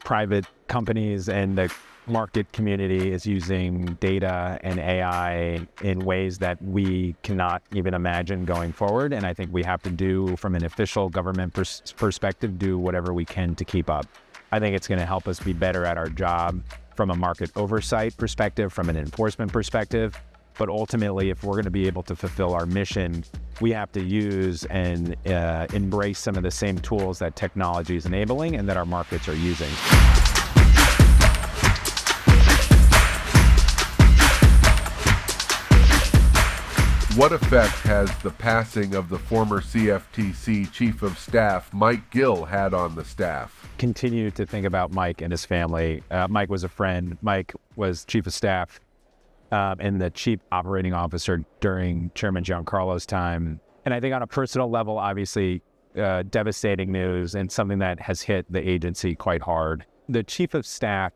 private companies and the market community is using data and AI in ways that we cannot even imagine going forward. And I think we have to do, from an official government perspective, do whatever we can to keep up. I think it's going to help us be better at our job from a market oversight perspective, from an enforcement perspective. But ultimately, if we're going to be able to fulfill our mission, we have to use and embrace some of the same tools that technology is enabling and that our markets are using. What effect has the passing of the former CFTC Chief of Staff, Mike Gill, had on the staff? Continue to think about Mike and his family. Mike was a friend. Mike was Chief of Staff and the Chief Operating Officer during Chairman Giancarlo's time. And I think on a personal level, obviously, devastating news and something that has hit the agency quite hard. The Chief of Staff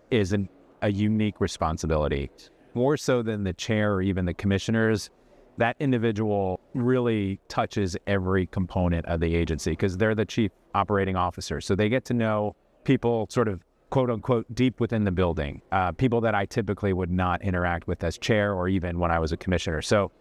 is a unique responsibility, more so than the chair or even the commissioners. That individual really touches every component of the agency because they're the chief operating officer. So they get to know people sort of, quote unquote, deep within the building, people that I typically would not interact with as chair or even when I was a commissioner. So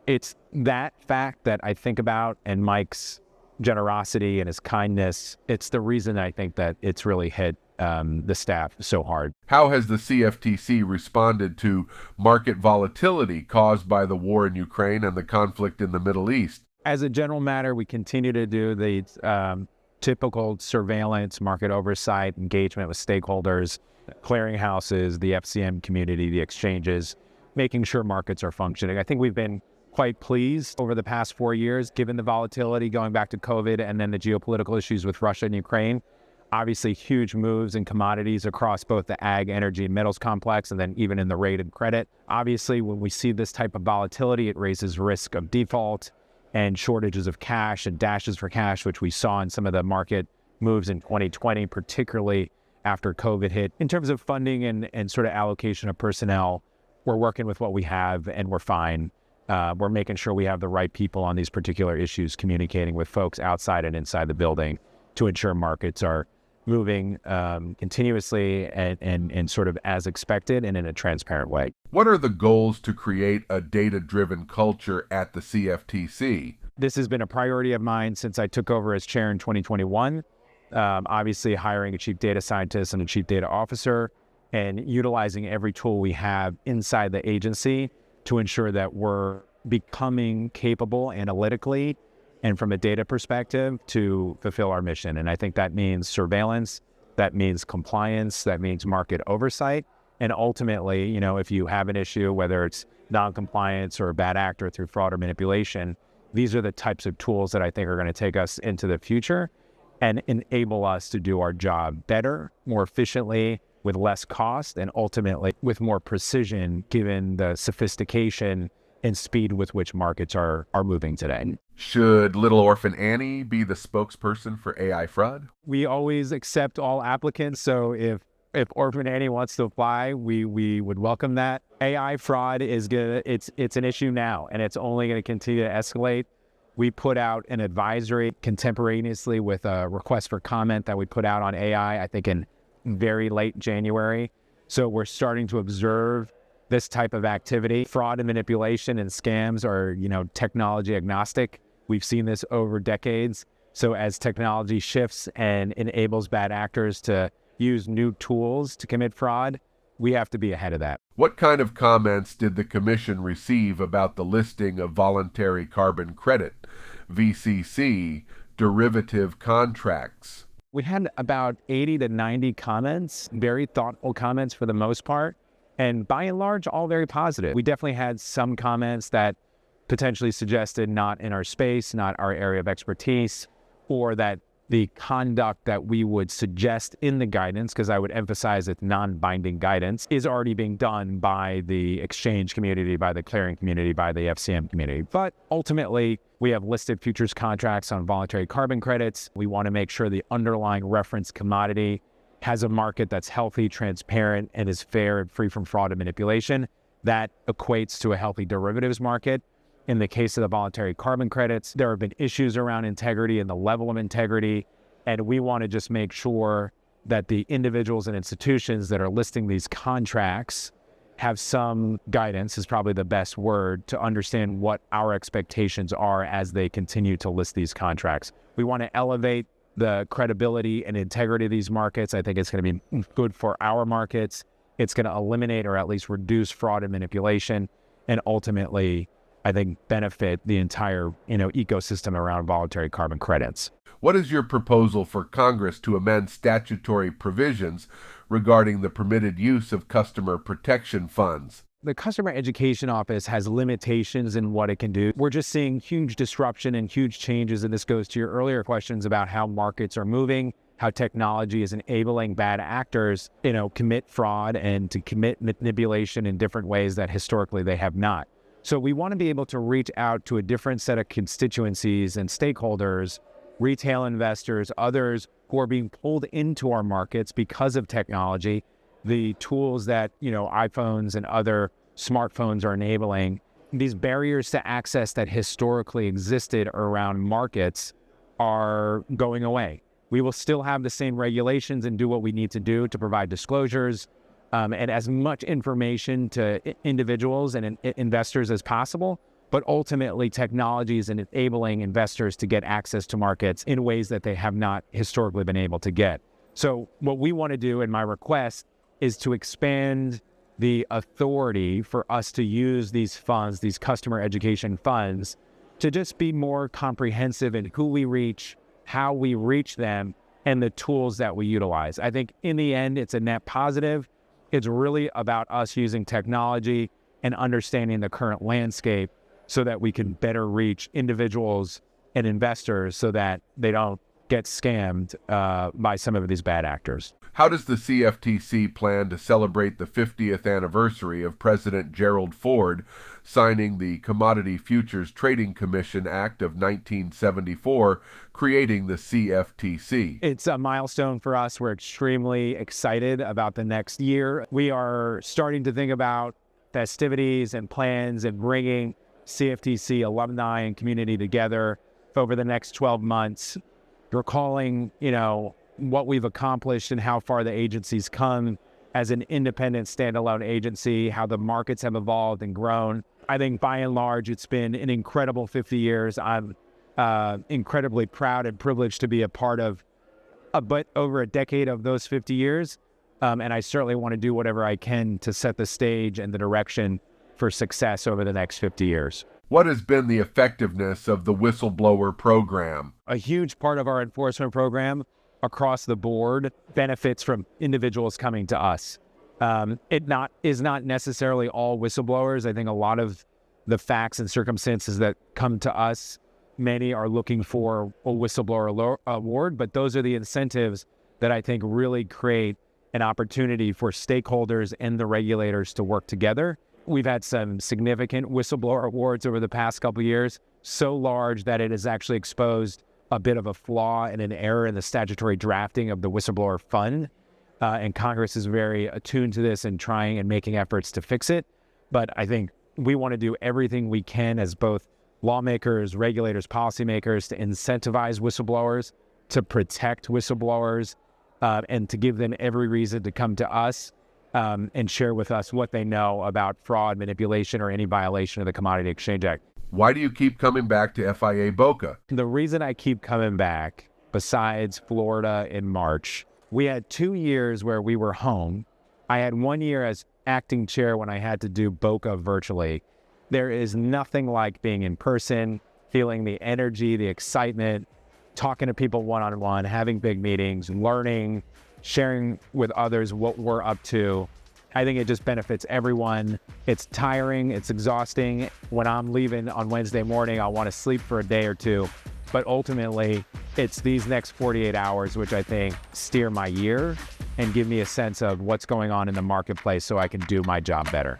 it's that fact that I think about, and Mike's generosity and his kindness. It's the reason I think that it's really hit the staff so hard. How has the CFTC responded to market volatility caused by the war in Ukraine and the conflict in the Middle East? As a general matter, we continue to do the typical surveillance, market oversight, engagement with stakeholders, clearinghouses, the FCM community, the exchanges, making sure markets are functioning. I think we've been quite pleased over the past 4 years, given the volatility going back to COVID and then the geopolitical issues with Russia and Ukraine. Obviously, huge moves in commodities across both the ag, energy, and metals complex, and then even in the rate and credit. Obviously, when we see this type of volatility, it raises risk of default and shortages of cash and dashes for cash, which we saw in some of the market moves in 2020, particularly after COVID hit. In terms of funding and sort of allocation of personnel, we're working with what we have and we're fine. We're making sure we have the right people on these particular issues, communicating with folks outside and inside the building to ensure markets are moving continuously and sort of as expected and in a transparent way. What are the goals to create a data-driven culture at the CFTC? This has been a priority of mine since I took over as chair in 2021. Obviously, hiring a chief data scientist and a chief data officer and utilizing every tool we have inside the agency to ensure that we're becoming capable analytically and from a data perspective to fulfill our mission. And I think that means surveillance, that means compliance, that means market oversight. And ultimately, you know, if you have an issue, whether it's non-compliance or a bad actor through fraud or manipulation, these are the types of tools that I think are going to take us into the future and enable us to do our job better, more efficiently, with less cost, and ultimately with more precision, given the sophistication and speed with which markets are moving today. Should Little Orphan Annie be the spokesperson for AI fraud? We always accept all applicants, so if Orphan Annie wants to apply, we would welcome that. AI fraud is it's an issue now, and it's only going to continue to escalate. We put out an advisory contemporaneously with a request for comment that we put out on AI, I think in very late January. So we're starting to observe this type of activity. Fraud and manipulation and scams are, technology agnostic. We've seen this over decades. So as technology shifts and enables bad actors to use new tools to commit fraud, we have to be ahead of that. What kind of comments did the Commission receive about the listing of voluntary carbon credit, VCC, derivative contracts? We had about 80 to 90 comments, very thoughtful comments for the most part, and by and large, all very positive. We definitely had some comments that potentially suggested not in our space, not our area of expertise, or that the conduct that we would suggest in the guidance, because I would emphasize it's non-binding guidance, is already being done by the exchange community, by the clearing community, by the FCM community. But ultimately, we have listed futures contracts on voluntary carbon credits. We want to make sure the underlying reference commodity has a market that's healthy, transparent, and is fair and free from fraud and manipulation. That equates to a healthy derivatives market. In the case of the voluntary carbon credits, there have been issues around integrity and the level of integrity, and we want to just make sure that the individuals and institutions that are listing these contracts have some guidance, is probably the best word, to understand what our expectations are as they continue to list these contracts. We want to elevate the credibility and integrity of these markets. I think it's going to be good for our markets. It's going to eliminate or at least reduce fraud and manipulation, and ultimately, I think, benefit the entire ecosystem around voluntary carbon credits. What is your proposal for Congress to amend statutory provisions regarding the permitted use of customer protection funds? The Customer Education Office has limitations in what it can do. We're just seeing huge disruption and huge changes, and this goes to your earlier questions about how markets are moving, how technology is enabling bad actors, commit fraud and to commit manipulation in different ways that historically they have not. So we want to be able to reach out to a different set of constituencies and stakeholders, retail investors, others who are being pulled into our markets because of technology, the tools that, iPhones and other smartphones are enabling. These barriers to access that historically existed around markets are going away. We will still have the same regulations and do what we need to do to provide disclosures and as much information to individuals and investors as possible. But ultimately, technology is enabling investors to get access to markets in ways that they have not historically been able to get. So what we want to do, and my request, is to expand the authority for us to use these funds, these customer education funds, to just be more comprehensive in who we reach, how we reach them, and the tools that we utilize. I think in the end, it's a net positive. It's really about us using technology and understanding the current landscape so that we can better reach individuals and investors so that they don't get scammed by some of these bad actors. How does the CFTC plan to celebrate the 50th anniversary of President Gerald Ford signing the Commodity Futures Trading Commission Act of 1974, creating the CFTC? It's a milestone for us. We're extremely excited about the next year. We are starting to think about festivities and plans and bringing CFTC alumni and community together over the next 12 months, recalling, what we've accomplished and how far the agency's come as an independent standalone agency, how the markets have evolved and grown. I think by and large, it's been an incredible 50 years. I'm incredibly proud and privileged to be a part of over a decade of those 50 years. And I certainly want to do whatever I can to set the stage and the direction for success over the next 50 years. What has been the effectiveness of the whistleblower program? A huge part of our enforcement program across the board benefits from individuals coming to us. It is not necessarily all whistleblowers. I think a lot of the facts and circumstances that come to us, many are looking for a whistleblower award, but those are the incentives that I think really create an opportunity for stakeholders and the regulators to work together. We've had some significant whistleblower awards over the past couple of years, so large that it has actually exposed a bit of a flaw and an error in the statutory drafting of the whistleblower fund. And Congress is very attuned to this and trying and making efforts to fix it. But I think we want to do everything we can as both lawmakers, regulators, policymakers to incentivize whistleblowers, to protect whistleblowers, and to give them every reason to come to us and share with us what they know about fraud, manipulation, or any violation of the Commodity Exchange Act. Why do you keep coming back to FIA BOCA? The reason I keep coming back, besides Florida in March, we had 2 years where we were home. I had 1 year as acting chair when I had to do BOCA virtually. There is nothing like being in person, feeling the energy, the excitement, talking to people one-on-one, having big meetings, learning, sharing with others what we're up to. I think it just benefits everyone. It's tiring, it's exhausting. When I'm leaving on Wednesday morning, I want to sleep for a day or two. But ultimately, it's these next 48 hours, which I think steer my year and give me a sense of what's going on in the marketplace so I can do my job better.